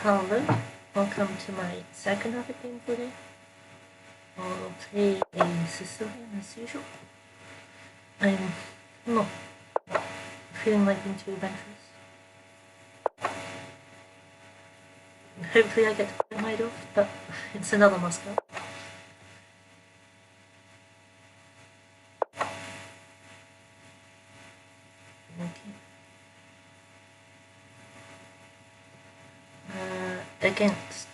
Hello, welcome to my second other game for today. I'll play a Sicilian as usual. I'm not feeling like being too adventurous. Hopefully I get to play my off, but it's another Moscow. Okay. Against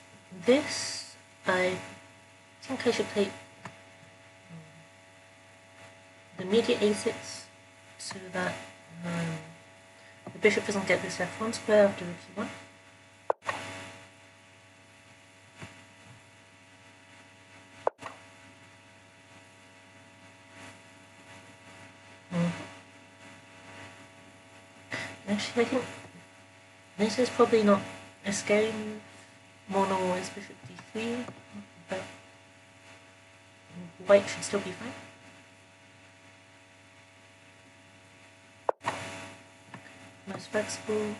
this, I think I should play the immediate a6 so that the bishop doesn't get this f1 square after f1. Actually, I think this is probably not a scary move. More normal is bishop d3, but white should still be fine. Most flexible.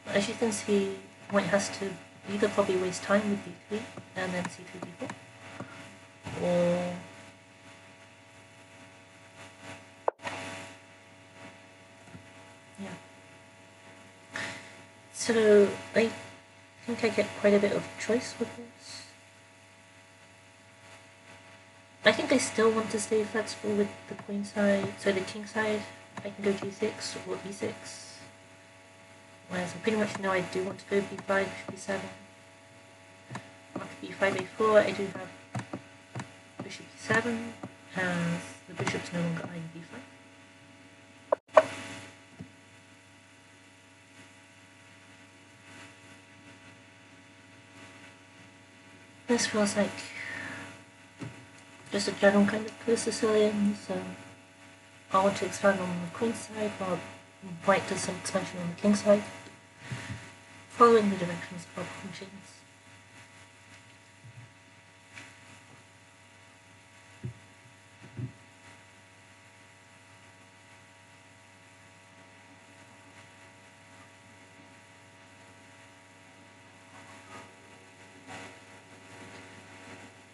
As you can see, white has to either probably waste time with d3 and then c3 d4, or yeah. So I think I get quite a bit of choice with this. I think I still want to stay flexible with the queen side, so the king side, I can go g6 or e6. Whereas I pretty much know I do want to go b5, b7. After b5, a4, I do have bishop e7, as the bishop's no longer eyeing b5. This feels like just a general kind of pro Sicilian, so I want to expand on the queen side while white does some expansion on the king side, following the directions of our machines.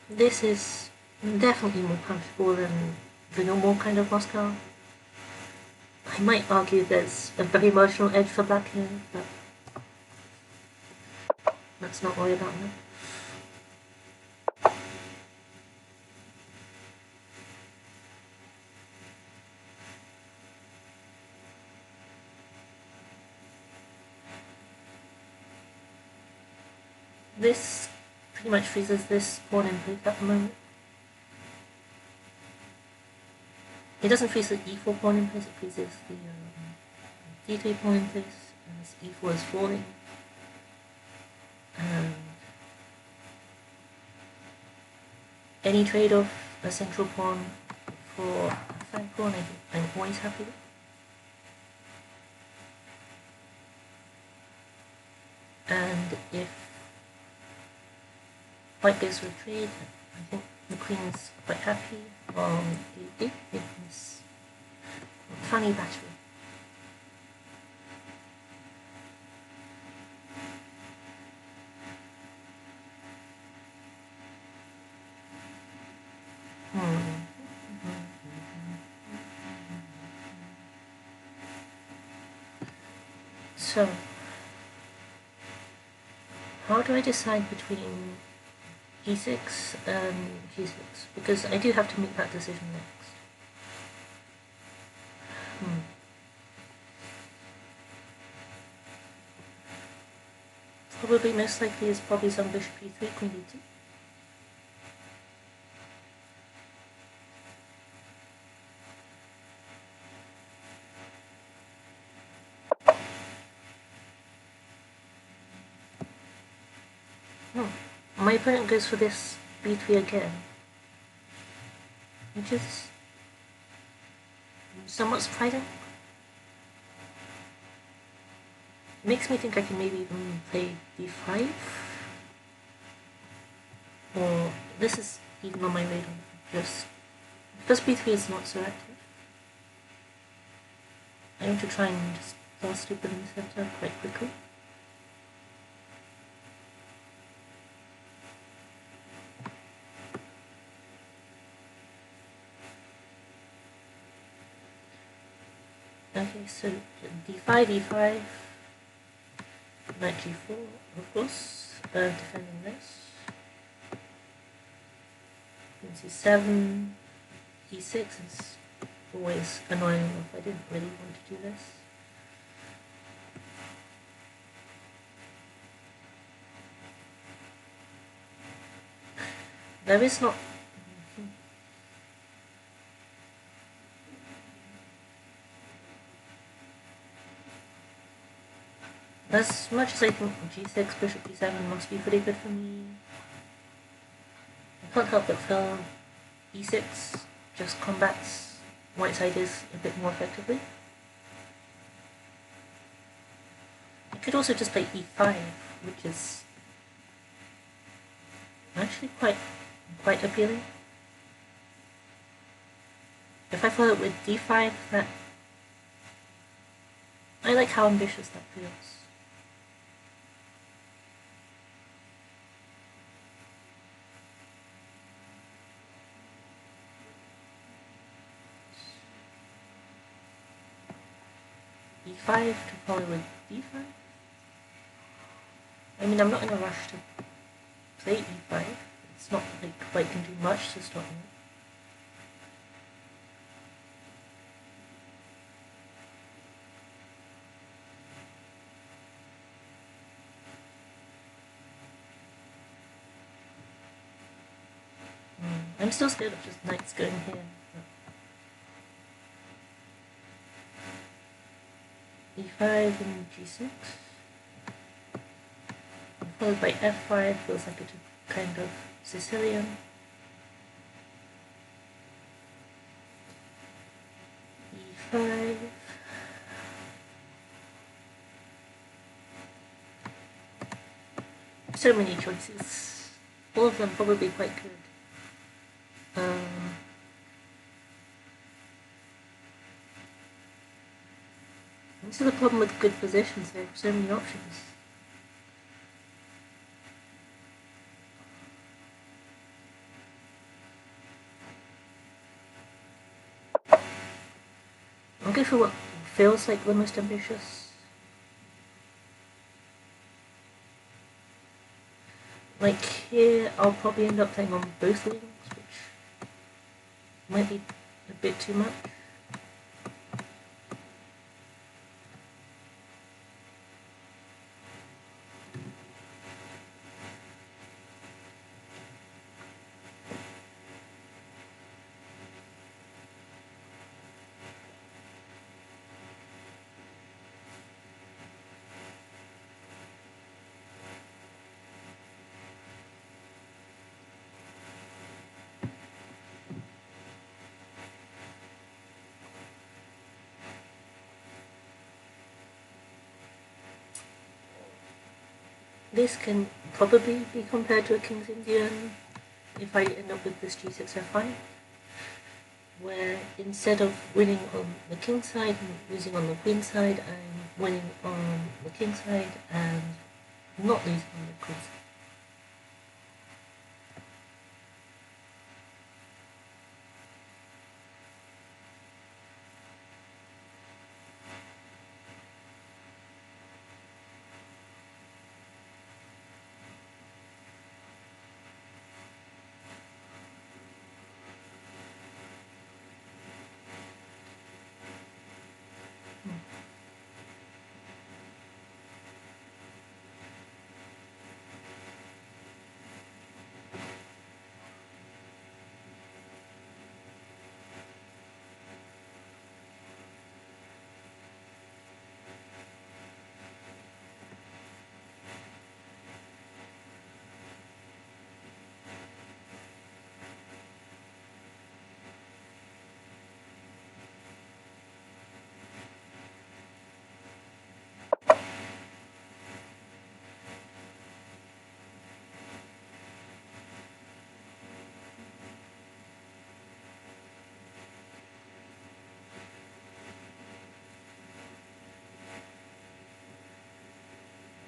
This is definitely more comfortable than the normal kind of Moscow. I might argue there's a very marginal edge for black here, but let's not worry about that. This pretty much freezes this pawn in place at the moment. It doesn't freeze the e4 pawn in place, it freezes the d3 pawn in place, as e4 is falling. And any trade-off a central pawn for a flank pawn, I'm always happy with. And if white goes for a trade, I think the queen is quite happy on the this funny battery. So, how do I decide between g6 and g6? Because I do have to make that decision next. Probably most likely is probably some bishop e3, queen d2. My opponent goes for this b3 again, which is somewhat surprising. It makes me think I can maybe even play d5, or this is even on my radar, just because b3 is not so active. I need to try and just pass stupid in the center quite quickly. Okay, so d5, e5, knight g4, of course, defending this. c7, e6 is always annoying enough. I didn't really want to do this. There is not... As much as I think g6, bishop d7 must be pretty good for me, I can't help but feel e6 just combats white side is a bit more effectively. I could also just play e5, which is actually quite appealing. If I follow it with d5, that I like how ambitious that feels. e5 to follow with d5. I mean, I'm not in a rush to play e5. It's not like white can do much to stop me. I'm still scared of just knights going here. e5 and g6. Followed by f5 feels like a kind of Sicilian. e5. So many choices. All of them probably quite good. This is the problem with good positions, there are so many options. I'll go for what feels like the most ambitious. Like here, I'll probably end up playing on both wings, which might be a bit too much. This can probably be compared to a King's Indian if I end up with this g6 f5, where instead of winning on the king side and losing on the queen side, I'm winning on the king side and not losing on the queen side.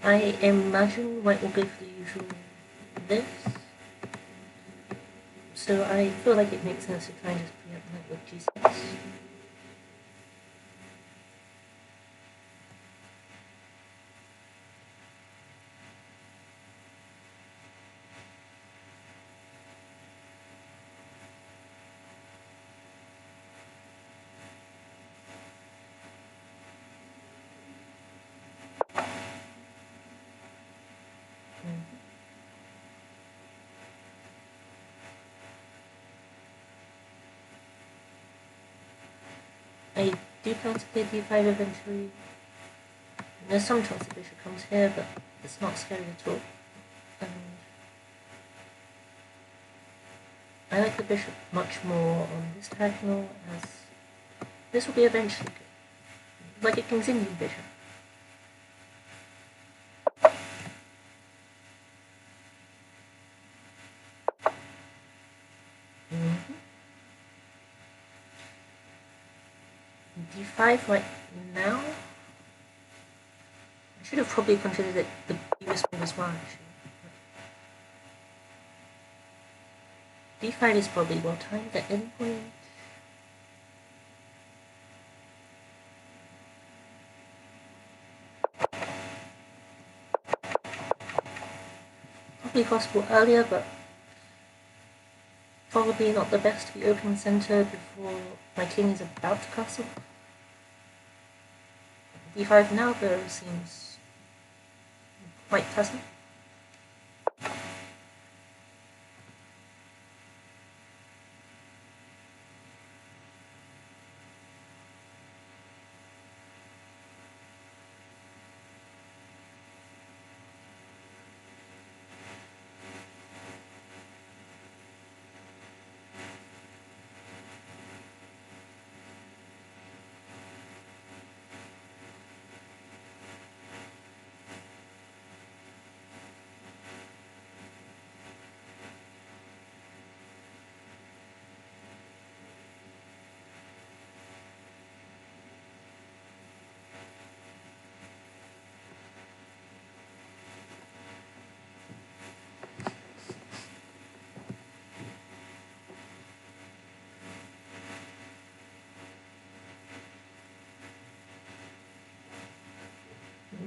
I imagine white will go for the usual this, so I feel like it makes sense to try and just preempt that with g6. I do plan to play d5 eventually. There's some chance the bishop comes here, but it's not scary at all. And I like the bishop much more on this diagonal, as this will be eventually good. Like a King's Indian bishop. D5 right now. I should have probably considered it the previous move as well, actually. D5 is probably well timed at any point. Probably possible earlier, but probably not the best to be opening center before my king is about to castle. D5 now though seems quite pleasant.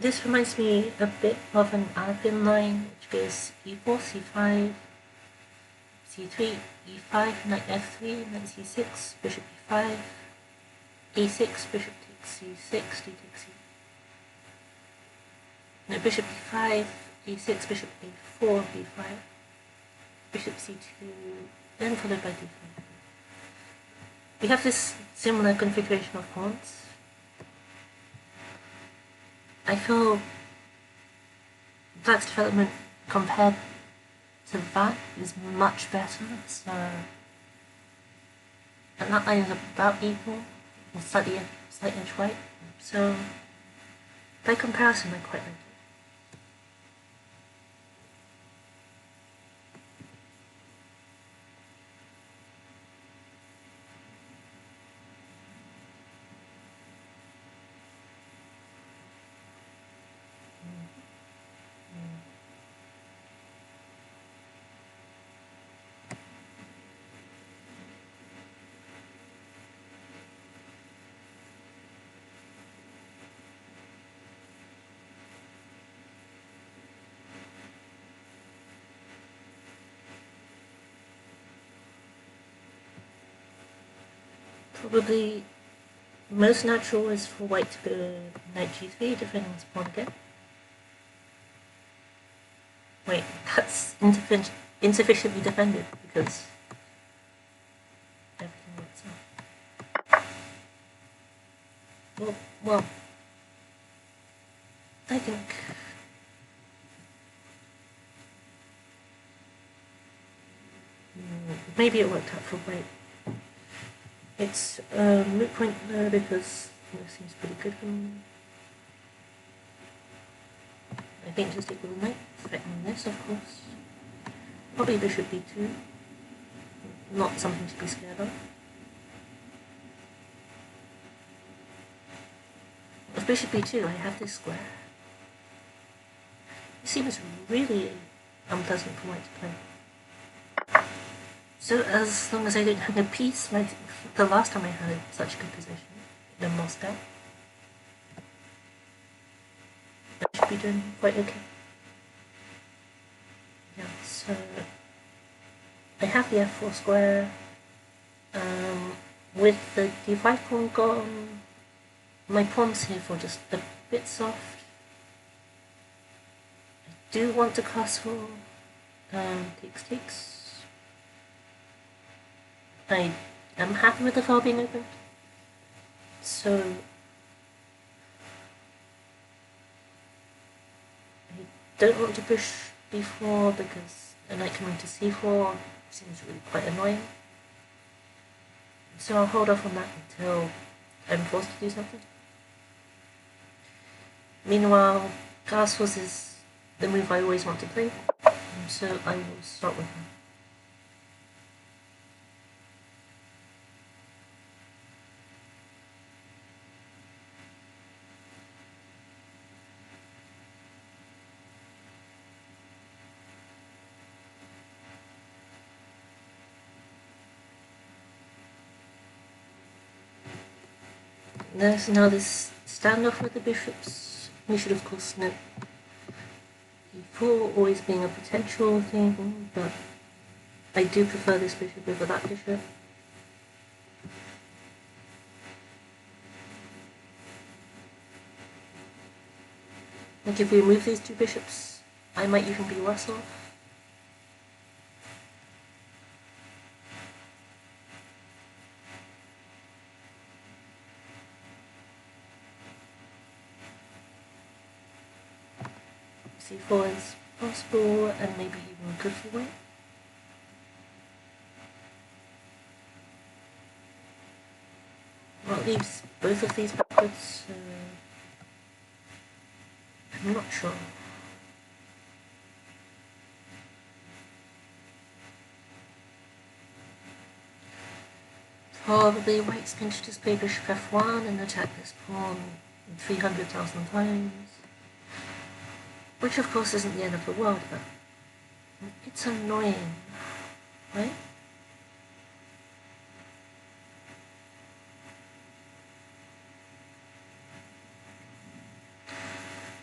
This reminds me a bit of an Alpine line, which goes e4, c5, c3, e5, knight f3, knight c6, bishop e5, a6, bishop takes c6, d takes c. No, bishop e5, a6, bishop a4, b5, bishop c2, then followed by d5. We have this similar configuration of pawns. I feel Black's development compared to that is much better, so and that line is about equal, or slight edge right, so by comparison I quite like it. Probably most natural is for white to go knight g3, defending his pawn again. Wait, that's insufficiently defended because everything works out. Well, I think maybe it worked out for white. It's a moot point though because it seems pretty good for me. I think just equal knight, threatening this of course. Probably bishop b2. Not something to be scared of. With bishop b2 I have this square. It seems really unpleasant for white to play. So as long as I don't hang a piece like the last time I had such a good position in Moscow, I should be doing quite okay. Yeah, so I have the f4 square. With the d5 pawn gone, my pawn's here for just a bit soft. I do want to castle. Takes. I am happy with the file being opened. So I don't want to push b4 because a knight coming to c4 seems really quite annoying. So I'll hold off on that until I'm forced to do something. Meanwhile, castles is the move I always want to play, so I will start with that. There's now this standoff with the bishops. We should of course note e4 always being a potential thing, but I do prefer this bishop over that bishop. Like if we remove these two bishops, I might even be worse off. c4 is possible, and maybe even good for white. Well, it leaves both of these backwards. I'm not sure. Probably white's going to just play bishop f1 and attack this pawn 300,000 times. Which of course isn't the end of the world, but it's annoying, right?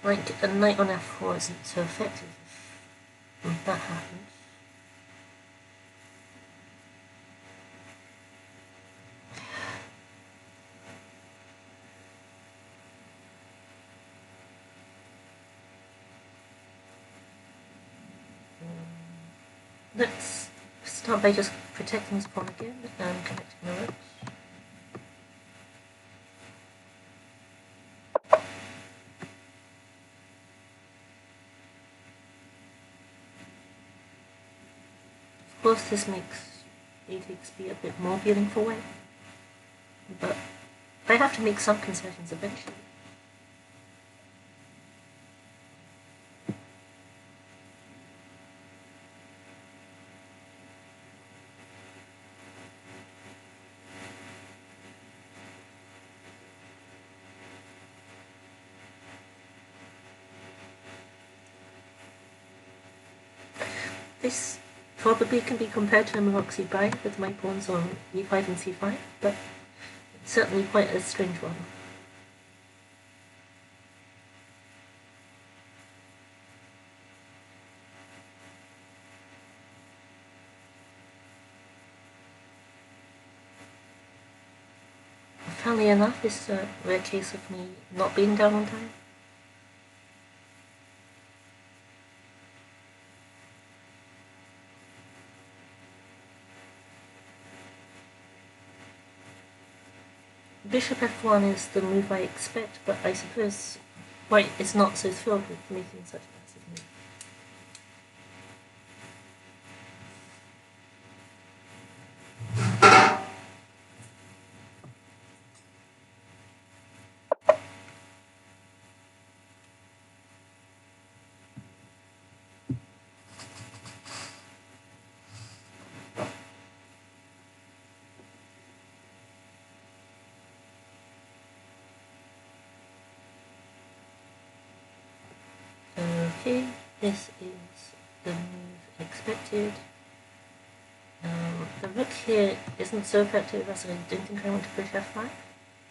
Like, a knight on f4 isn't so effective if that happens. Let's start by just protecting this pawn again and connecting the rooks. Of course this makes a takes b a bit more appealing for white, but I have to make some concessions eventually. This probably can be compared to a Morocco bind with my pawns on e5 and c5, but it's certainly quite a strange one. Funnily enough, this is a rare case of me not being down on time. Bishop f1 is the move I expect, but I suppose white is not so thrilled with making such a massive move. Okay, this is the move expected. The rook here isn't so effective as I don't think I want to push f5.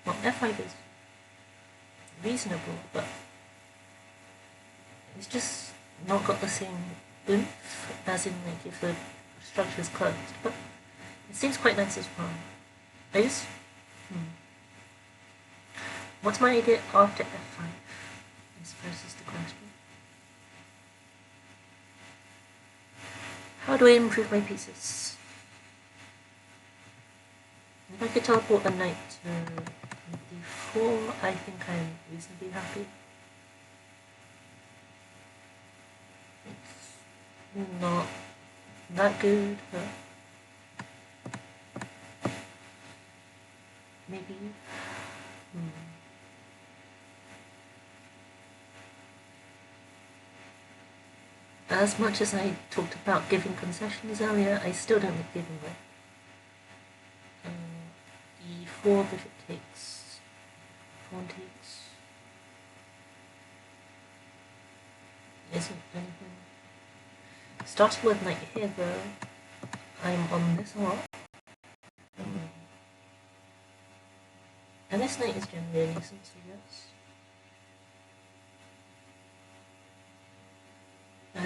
Well, f5 is reasonable, but it's just not got the same oomph as in like if the structure is closed, but it seems quite nice as well. I just... What's my idea after f5? I suppose is the question. How do I improve my pieces? If I could teleport a knight to With the 4, I think I'm reasonably happy. It's not that good, but maybe. As much as I talked about giving concessions earlier, I still don't like giving them. E4 bishop takes, pawn takes. Isn't anything. Starting with knight here though, I'm on this a lot. And this knight is generally a nuisance, I guess.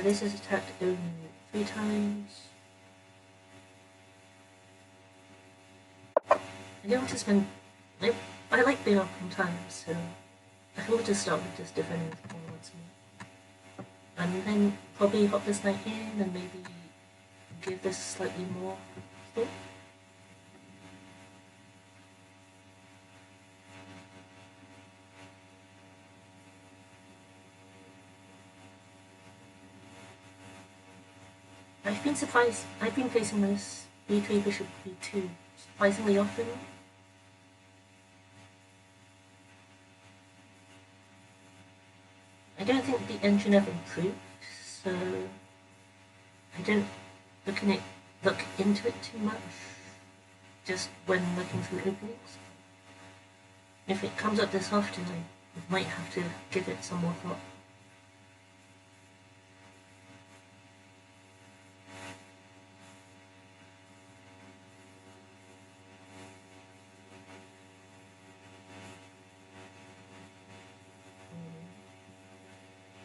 This is attacked only 3 times. I don't want to spend... I like being up on time, so I will just start with just defending the pawn once more. And then probably hop this knight in and maybe give this slightly more thought. I've been facing this b3 bishop b2 surprisingly often. I don't think the engine ever improved, so I don't look into it too much, just when looking through openings. If it comes up this often, I might have to give it some more thought.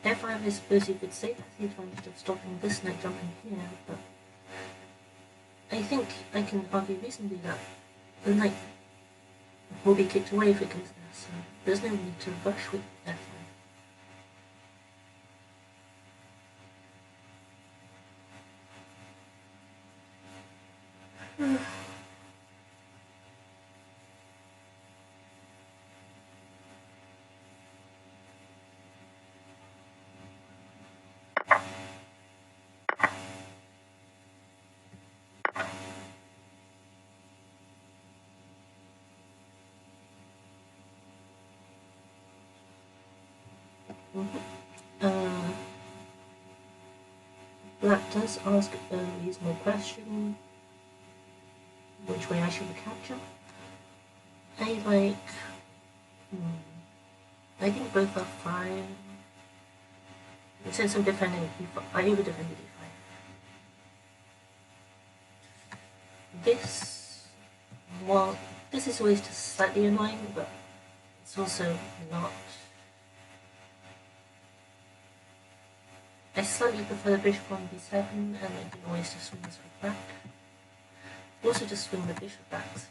F5, I suppose you could say, has the advantage of stopping this knight jumping here, but I think I can argue reasonably that the knight will be kicked away if it goes there, so there's no need to rush with F5. Black does ask a reasonable question, which way I should capture. I think both are fine. Since I'm defending e5, I over-defended e5. This is always just slightly annoying, but it's also not. I slightly prefer the bishop on b7, and I can always just swing this rook back. Also just swing the bishop back, so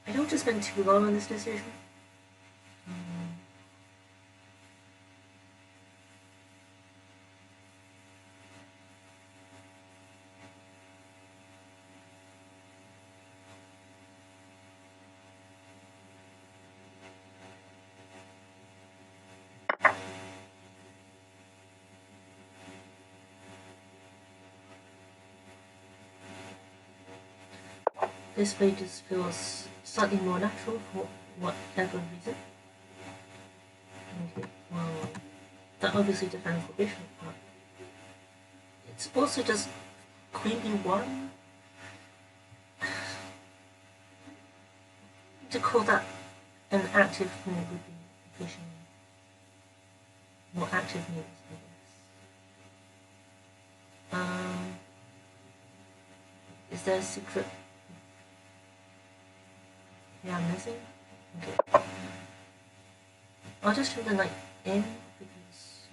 I don't want to spend too long on this decision. This way just feels slightly more natural for whatever reason. Okay, well, that obviously defends the bishop, but it's also just queen b1. To call that an active move would be efficient. More active moves, I guess. Is there a secret? Yeah, I'm missing? Okay. I'll just turn the knight in because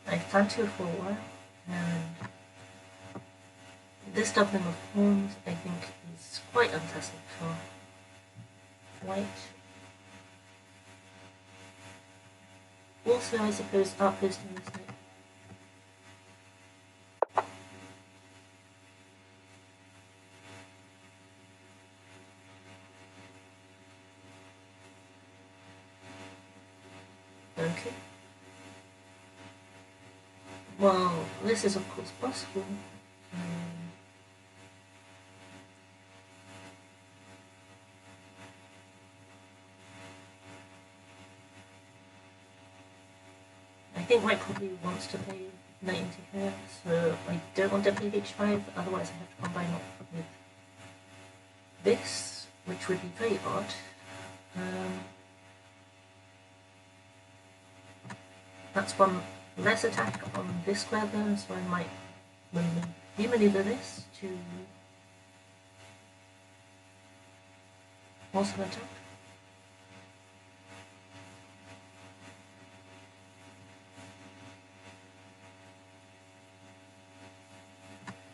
I've planned to for a while, and this doubling of pawns I think is quite untested for white. Also, I suppose outposting this knight. Okay. Well, this is of course possible. I think White probably wants to play knight into here, so I don't want to play h5, otherwise I have to combine it with this, which would be very odd. That's one less attack on this square there, so I might remaneuver this to also attack.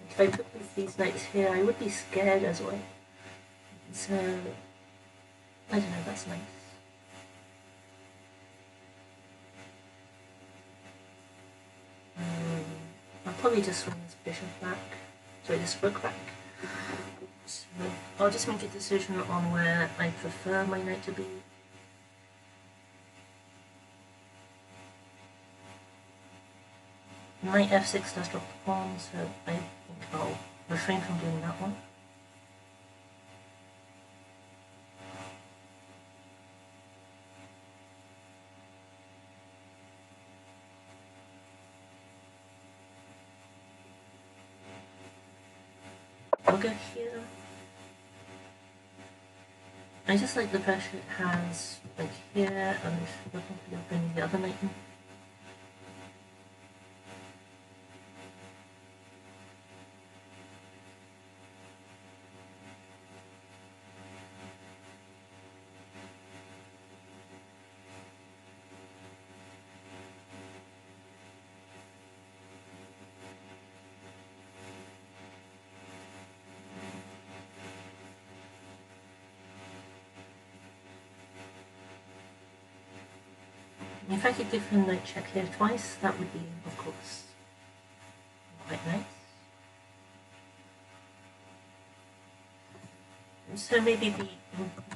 If I put both these knights here, I would be scared as well. So, I don't know, that's nice. I'll probably just swing this bishop back. Sorry, this rook back. So I'll just make a decision on where I prefer my knight to be. Knight f6 does drop the pawn, so I think I'll refrain from doing that one. I'll go here. I just like the pressure it has, like here, and looking for bringing the other knight in. If I could give him knight check here twice, that would be, of course, quite nice. So maybe the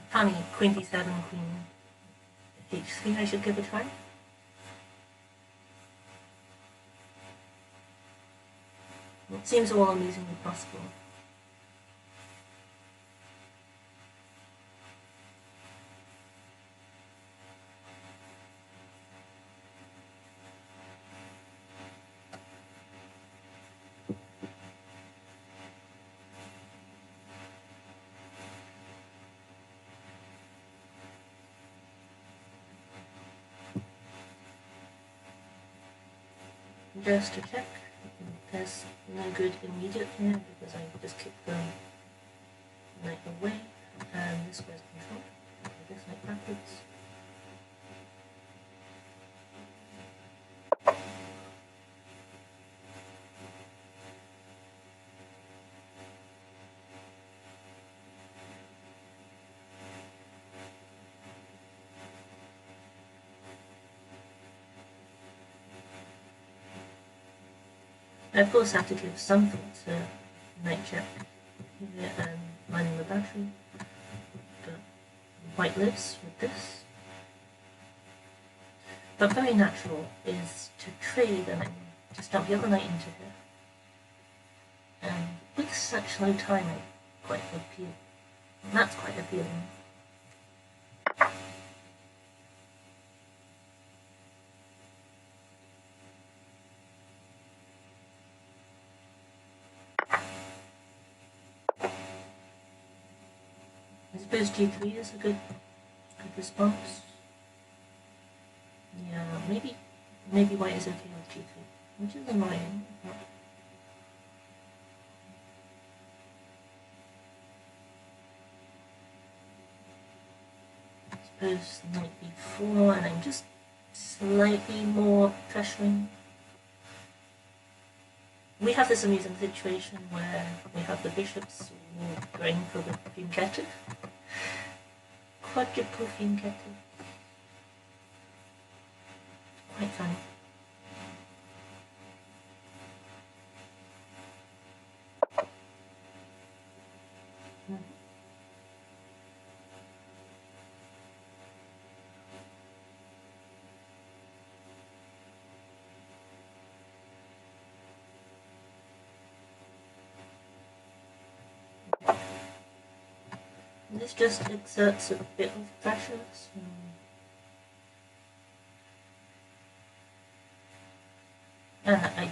funny queen d7, queen h3 I should give a try. It seems all amusingly possible. Just to check, there's no good immediate here because I just kicked the knight away, and this was controlled. This knight backwards. I of course have to give some thought to knight check here and mining the battery, but white lives with this. But very natural is to trade and then just dump the other knight into here. And with such low timing, quite appealing. That's quite appealing. I suppose g3 is a good response. Yeah, maybe white is okay with g3, which is annoying. I suppose knight b4, and I'm just slightly more pressuring. We have this amusing situation where we have the bishops going for the fianchetto. Quadruple fianchetto. Quite funny. This just exerts a bit of pressure, so and I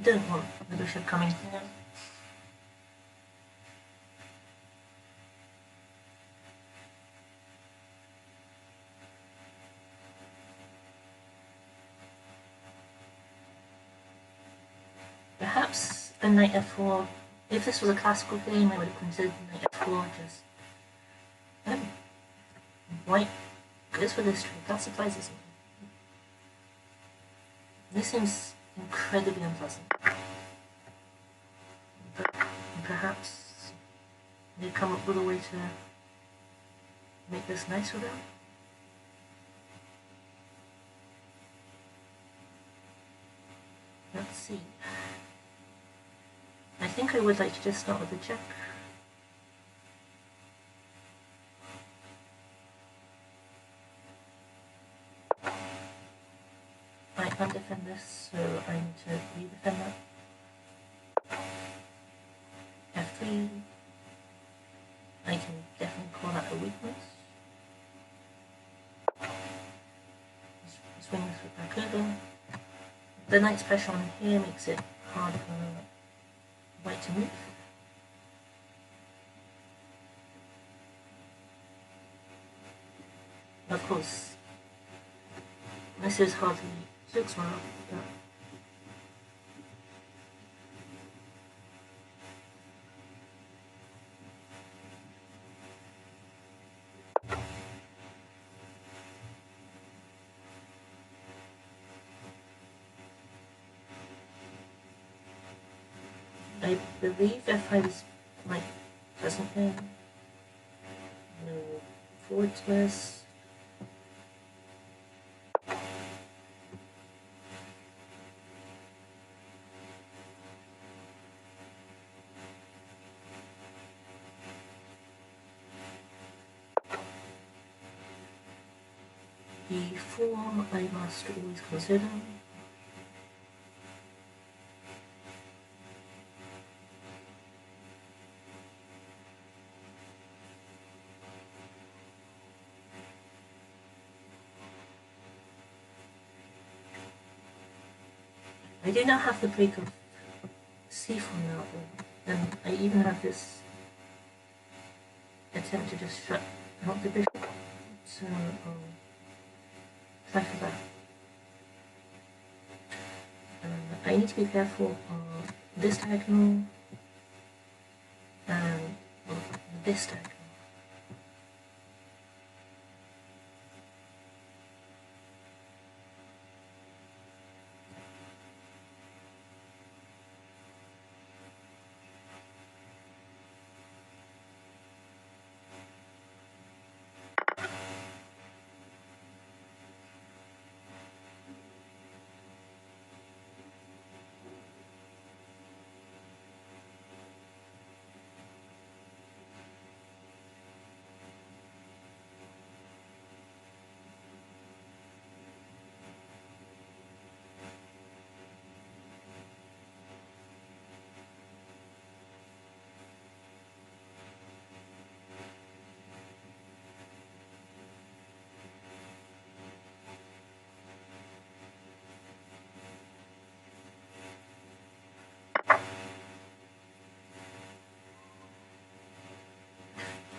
don't want the bishop coming here. Perhaps a knight f4. If this was a classical game, I would have considered knight f4 just. White goes for this trade. That surprises me. This seems incredibly unpleasant. But perhaps they come up with a way to make this nice for them. Let's see. I think I would like to just start with a check. I can't defend this, so I need to re-defend that. F3. I can definitely call that a weakness. Swing this with back over. The knight's pressure on here makes it hard for white to move. Of course, this is hardly 6 well, but I believe f5 is like present here. No forward squares. The form I must always consider. I do now have the break of c4 now, and I even have this attempt to just shut out the bishop, so try for that. I need to be careful of this diagonal and this diagonal.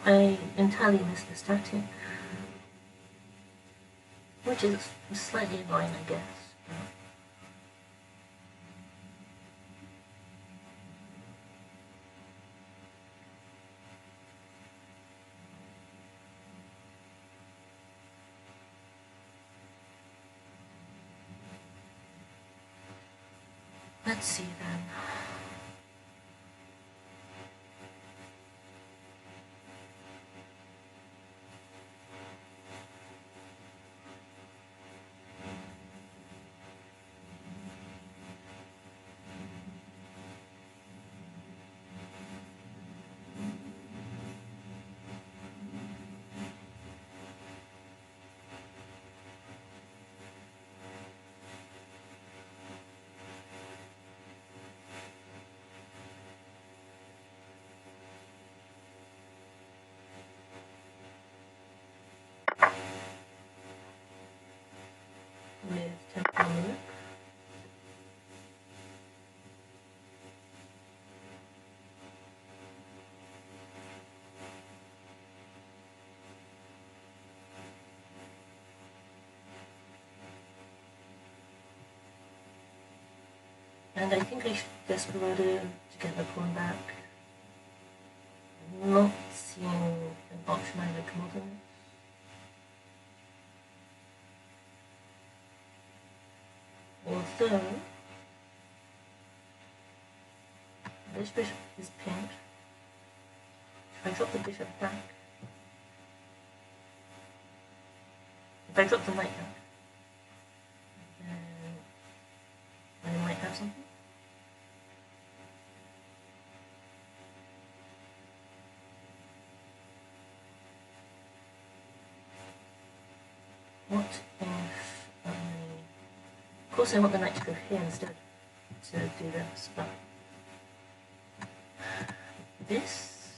I entirely missed this tactic, which is slightly annoying, I guess. Let's see then. And I think I should Desperado to get the pawn back. I'm not seeing an option I like more than this. Although this bishop is pinned. If I drop the bishop back, if I drop the knight back, then I might have something. What if of course I want the knight to go here instead to do this, but this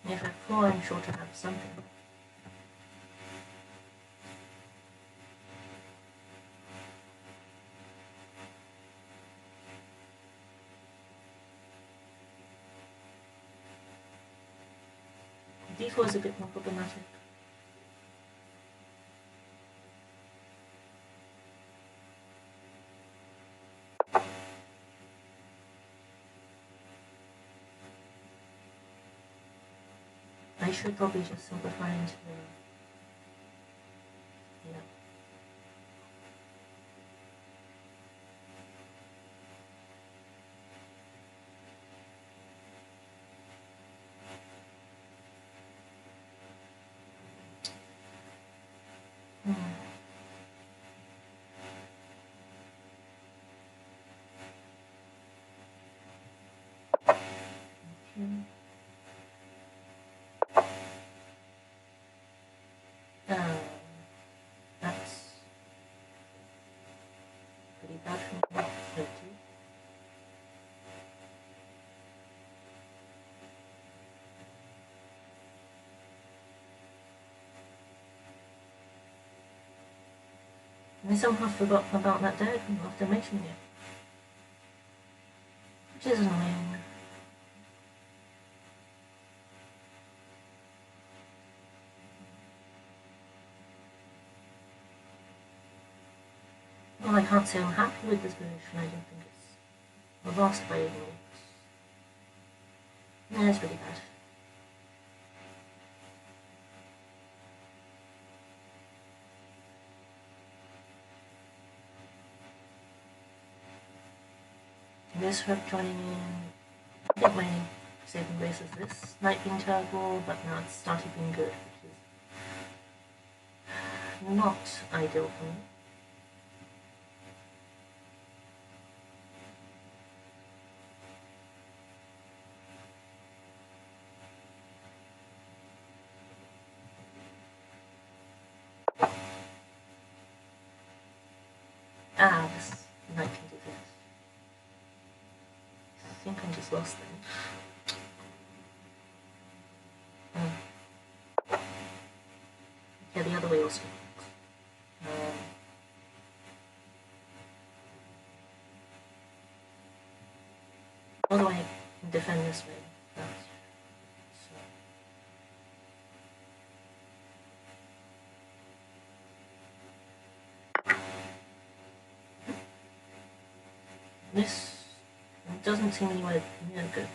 if I fall, I'm sure to have something. D4 is a bit more problematic. I should probably just simplify into yeah. That's pretty bad for me. No, I somehow forgot about that diagram after mentioning it, which is annoying. Well, I can't say I'm happy with this position. I don't think it's lost by 8 minutes. Yeah, it's pretty bad. This rep joining in. I think my saving grace is this. Knight being terrible, but now it's started being good, which is not ideal for me. Ah, this knight can do this. I think I'm just lost then. Yeah, the other way also works. How do I defend this way? This doesn't seem anywhere near good.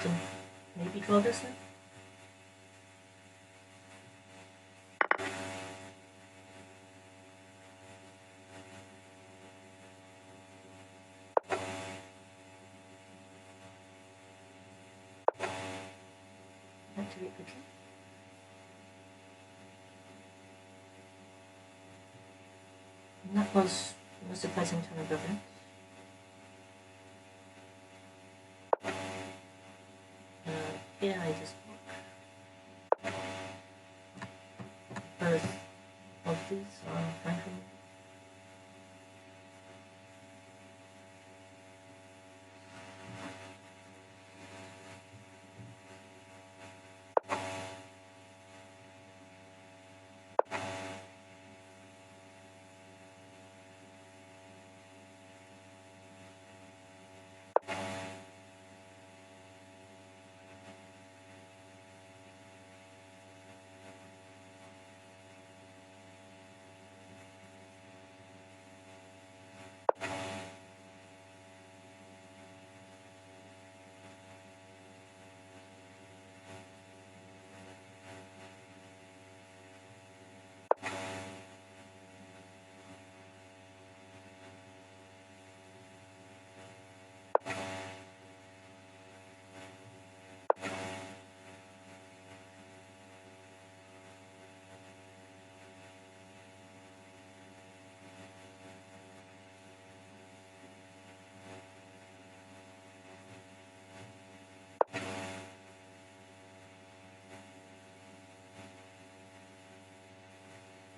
So maybe draw this then? Activate the key. And that was a surprising turn of events. Here I just block. Both of these are fine for me.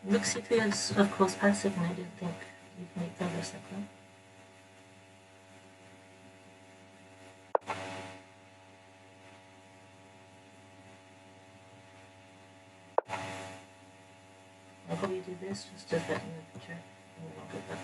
Rook c3 is of course passive, and I didn't think you could make progress like that. I'll probably do this just to threaten the picture, and then I'll go back.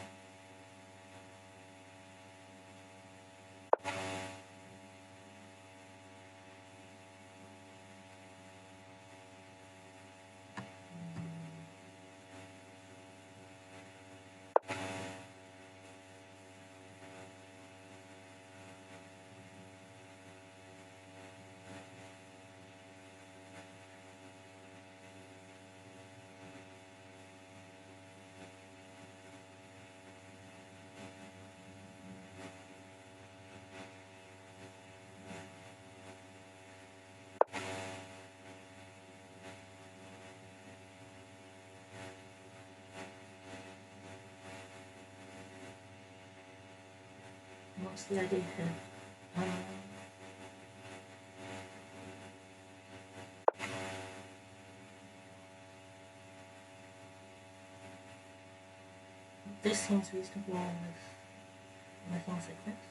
What's the idea here? This seems reasonable with things like this.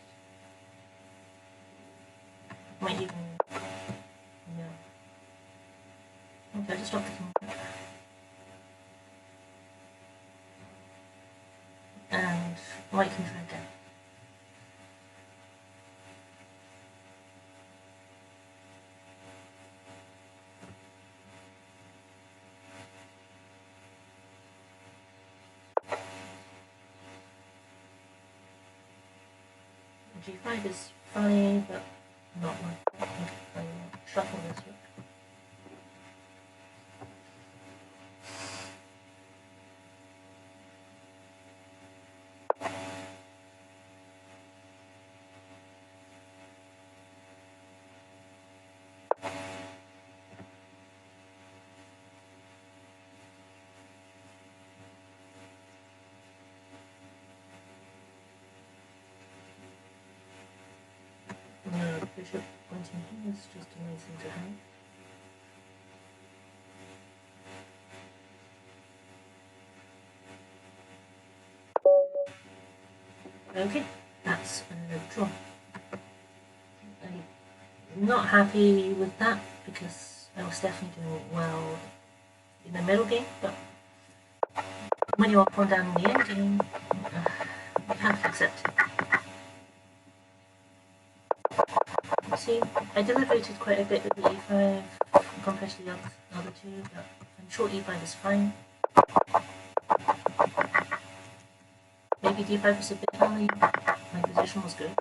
Might even, yeah. Okay, I just dropped the king back. And white can try again. G5 is funny, but not like okay, I will shuffle this rook. The bishop pointing here is just a nice thing to have. Okay, that's a draw. I'm not happy with that because I was definitely doing well in the middle game, but when you are pawn down in the end game, you have to accept it. See, I deliberated quite a bit with the e5 compared to the other two, but I'm sure e5 is fine. Maybe d5 was a bit early, my position was good.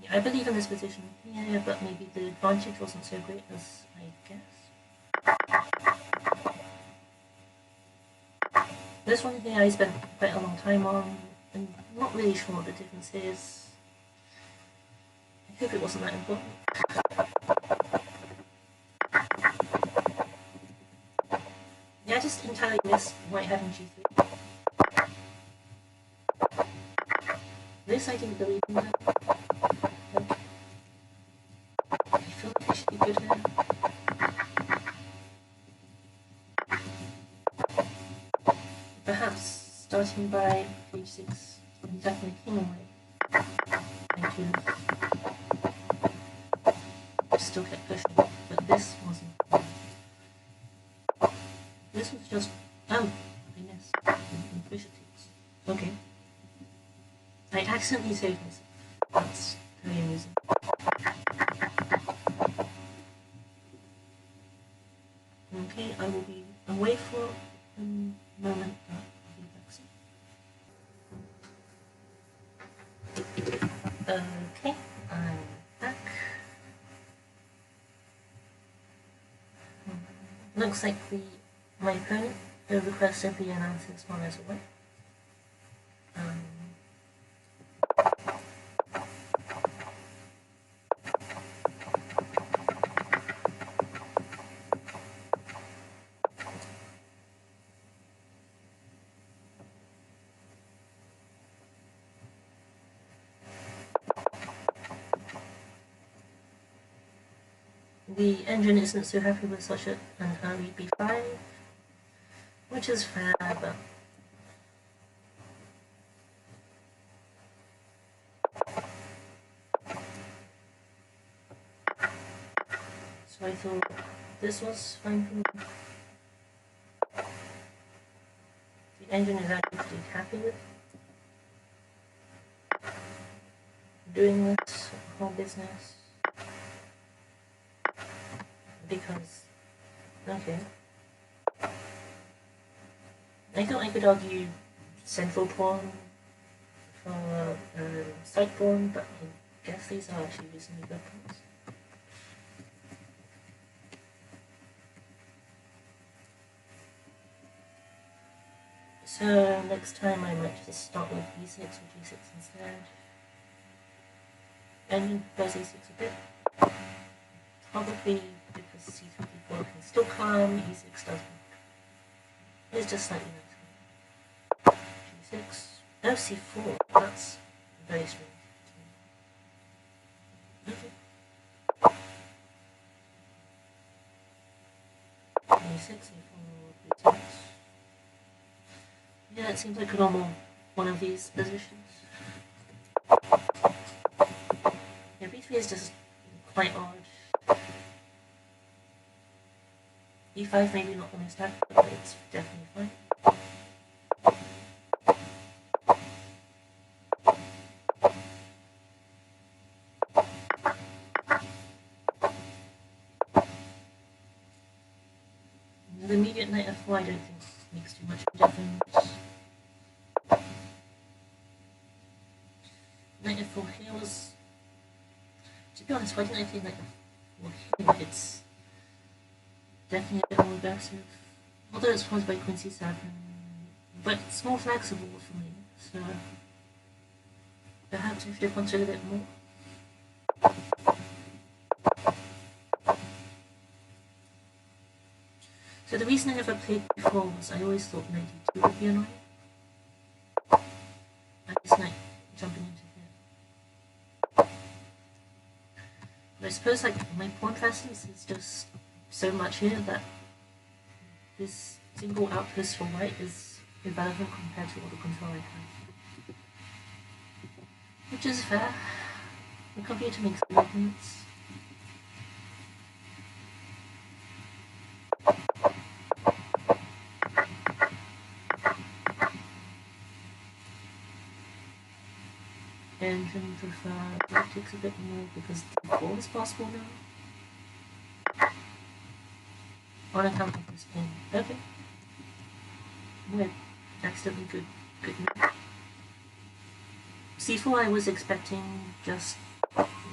Yeah, I believe in this position here, but maybe the advantage wasn't so great as I guess. This one here I spent quite a long time on. I'm not really sure what the difference is. I hope it wasn't that important. Yeah, I just entirely missed white having g3. This I didn't believe in that. Like, I feel like I should be good here. Perhaps starting by page 6 and definitely king away. I could still kept pushing, but this wasn't. This was just I missed. And bishop takes. Okay. I accidentally saved myself. That's very amusing. Okay, I will be away for a moment, but I'll be back soon. Okay, I'm back. Looks like my opponent requested the analysis one as well. the engine isn't so happy with such an early B5, which is fair, but so I thought this was fine for me. The engine is actually pretty happy with doing this whole business because, okay, I thought I could argue central pawn for side pawn, but I guess these are actually reasonably good pawns. So next time I might just start with e6 or g6 instead. And press e6 a bit. Probably because c3, d4 can still come, e6 doesn't. It's just slightly nicer. g6. No, c4. That's very strange. Okay. e6, e4, b6. Yeah, it seems like a normal one of these positions. Yeah, b3 is just quite odd. e5 maybe not the most accurate, but it's definitely fine. The immediate knight f4 I don't think makes too much difference. Knight f4 here was, to be honest, why didn't I play knight f4 here? It's definitely a bit more aggressive. Although it's caused by queen c7, but it's more flexible for me, so perhaps I should have considered it more. So the reason I never played before was I always thought knight d2 would be annoying. I just like jumping into here. But I suppose like my pawn presence is just so much here that this single outpost for white is irrelevant compared to all the control I have. Which is fair. The computer makes arguments. And then prefer that takes a bit more because d4 is possible now. On account of this pin. Okay. Good. Accidentally good move. c4 I was expecting just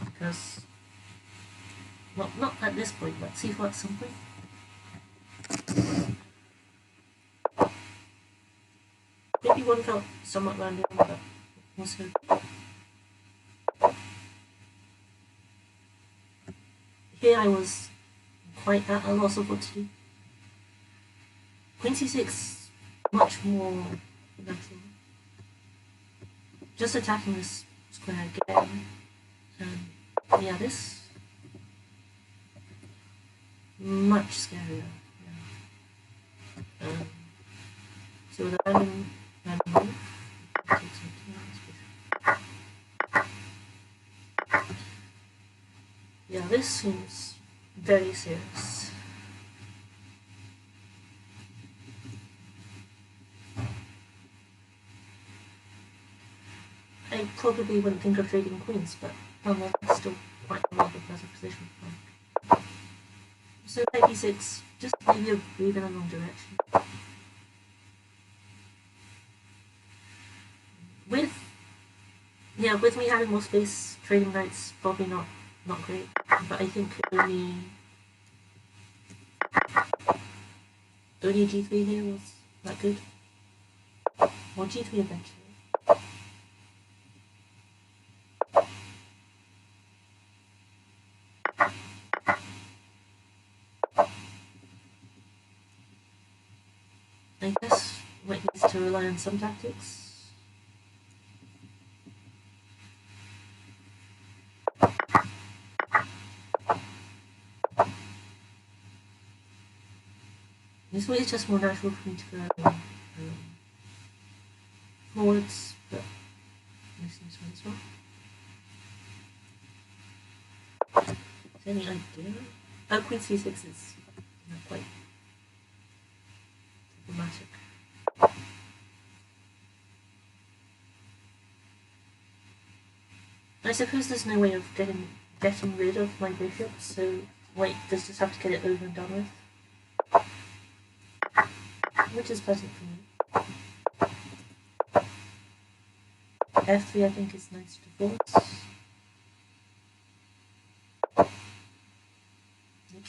because, well, not at this point, but c4 at some point. Maybe one felt somewhat random, but also here I was quite at a loss of what to do. Queen c6, much more natural. Just attacking this square again. Yeah, this much scarier. Yeah. So the random move takes me to. Yeah, this seems very serious. I probably wouldn't think of trading queens, but that's still quite a lot of pleasant position. So knight b6, just maybe a move in the wrong direction. With me having more space, trading knights probably not great, but I think only g3 here was that good. Or g3 eventually. I guess white needs to rely on some tactics. This way it's just more natural for me to go forwards, but this seems fine as well. Is there any idea? Oh, Queen C6 is not quite problematic. I suppose there's no way of getting rid of my bishop, so white does just have to get it over and done with. Which is pleasant for me. F3 I think is nice to force.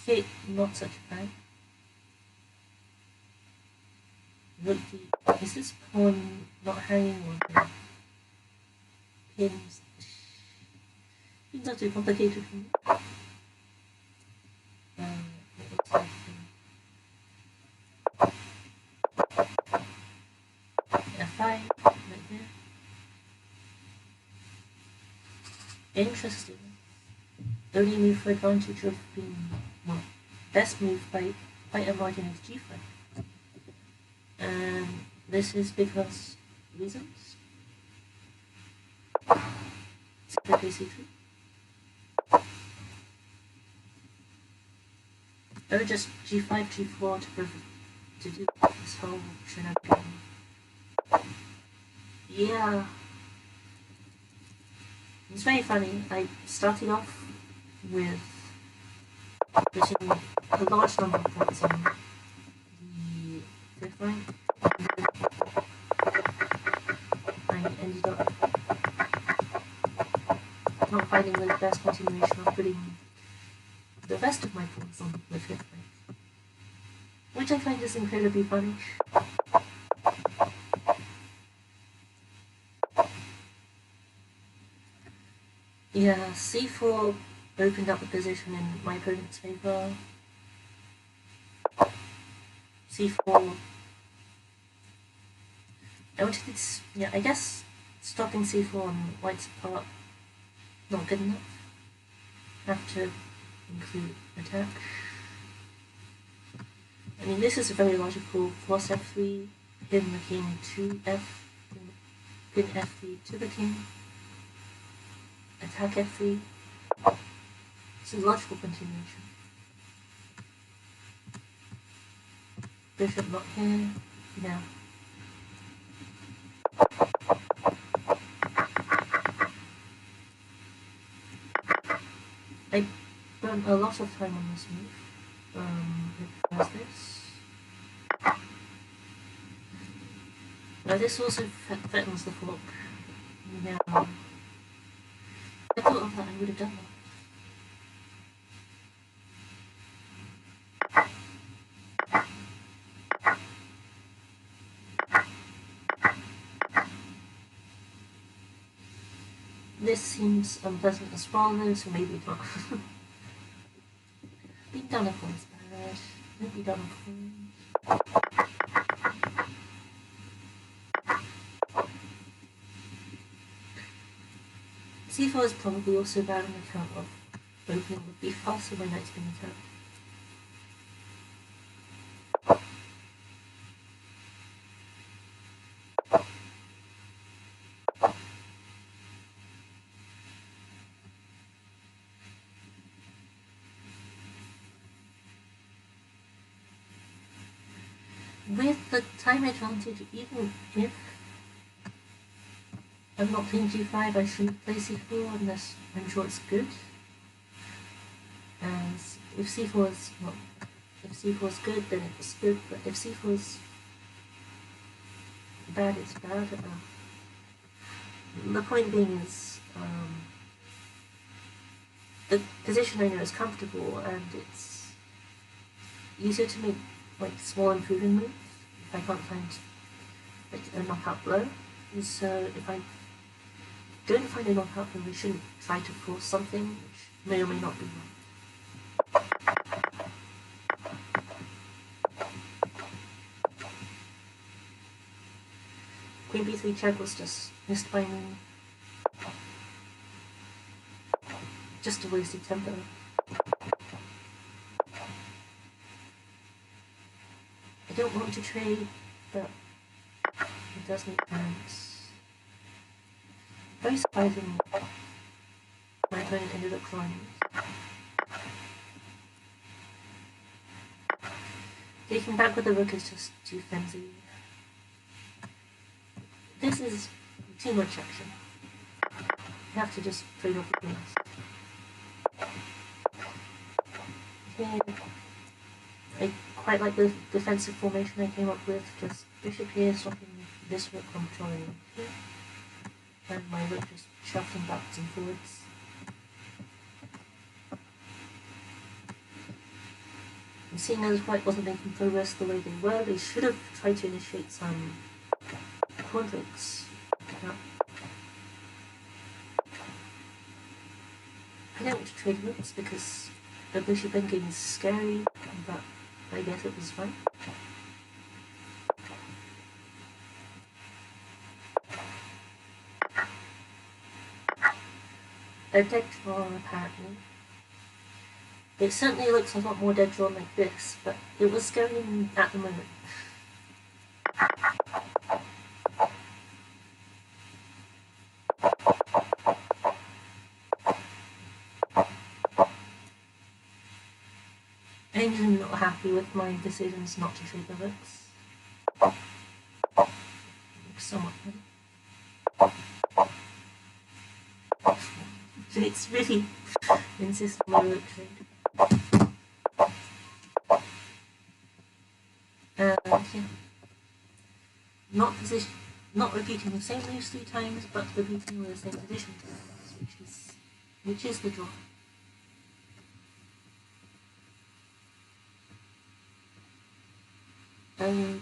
Okay, not such a bad. Rook D. Is this pawn not hanging on pins? It's not too complicated for me. It looks like F5 right there. Interesting. Only move for advantage of being, well, best move by quite a margin is G5. And this is because reasons. C3. Or just G5, G4 to do this whole shenanigan. Yeah. It's very funny. I started off with putting a large number of points on the fifth rank, and I ended up not finding the best continuation of putting the rest of my points on the fifth rank, which I find is incredibly funny. Yeah, C4 opened up a position in my opponent's favor. C4. I guess stopping C4 on white's part not good enough. Have to include attack. I mean, this is a very logical force F3, pin the king to F, pin F3 to the king, attack F3. It's a logical continuation. Bishop not here, now. I burnt a lot of time on this move. It was this. Now this also threatens the fork. Now, if I thought of that, I would have done that. This seems unpleasant as well though, so maybe not. Being done a pawn is bad. Maybe done a pawn. C4 is probably also bad on account of opening with b5, so my knight's being attacked. With the time advantage, even if I'm not playing g5, I shouldn't play c4 unless I'm sure it's good. As if c4 is not, if c4 is good, then it's good. But if c4 is bad, it's bad. The point being is, the position I know is comfortable, and it's easier to make like small improving moves if I can't find like a knockout blow. And so if I don't find a knockout blow, I shouldn't try to force something which may or may not be wrong. Queen b3 check was just missed by me. Just a wasted tempo. to trade, but it does make sense. Very surprising, my opponent ended up drawing. Taking back with the rook is just too flimsy. This is too much action. You have to just trade off the queens. Okay. I quite like the defensive formation I came up with, just bishop here, swapping this rook from drawing here, and my rook just shuffling backwards and forwards. And seeing as white wasn't making progress the way they were, they should have tried to initiate some pawn tricks. No. I don't want to trade rooks because the bishop endgame is scary, but I guess it was fine. A dead draw, apparently. It certainly looks a lot more dead drawn like this, but it was scary at the moment. I'm not happy with my decisions not to trade the rooks. Somewhat. It's really insistent on the rook trade. Yeah. Not repeating the same moves 3 times, but repeating the same position times, which is the draw. Okay.